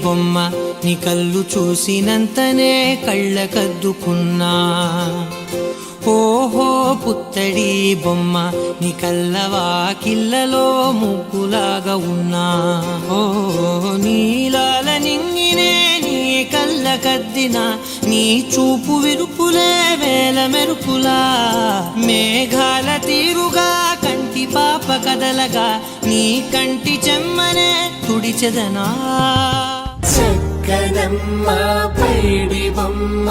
బొమ్మ నీ కళ్ళు చూసినంతనే కళ్ళకద్దుకున్నా. ఓహో పుత్తడి బొమ్మ నీ కళ్ళవాకిళ్ళలో ముగ్గులాగా ఉన్నా. ఓ నీలాల నింగినే నీ కళ్ళకద్దిన నీ చూపు విరుపులే వేల మెరుపులా. మేఘాల తీరుగా కంటి పాప కదలగా నీ కంటి చెమ్మనే తుడిచెదనా. చక్కనమ్మ పైడి బొమ్మ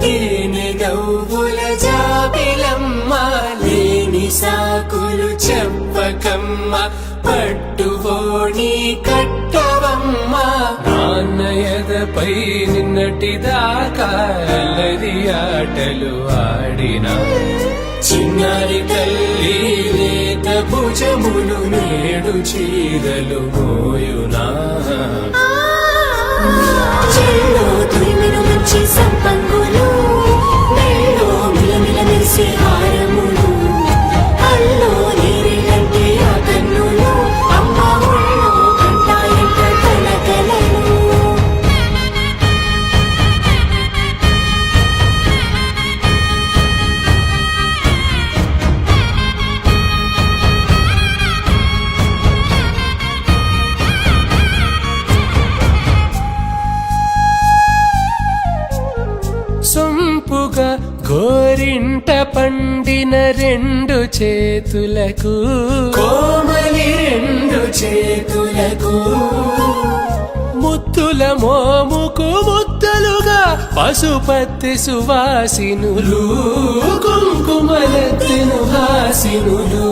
తేనె గవ్వుల జాబిలమ్మ లేని సాకులు చెప్పకమ్మ పట్టువోణి కట్టవమ్మ. నాన్నయదపై నిన్నటిదాకా అల్లరి ఆటలు ఆడిన చిన్నారి తల్లి లేత భుజములు నేడు చీరలు మోయునా. చెల్లో తురిమిను మంచి సంపంగులు మెల్లో మిలమిల మెరిసే హారములు అల్లో నీరిలంటే ఆ కన్నులు అమ్మ ఒళ్ళో కంటాయంట కలకలను. సొంపుగా గోరింట పండిన రెండు చేతులకు కోమలి రెండు చేతులకు ముత్తుల మోముకు ముద్దలుగా పసుపత్తి సువాసినులు కుంకుమలెత్తిను హాసినులు.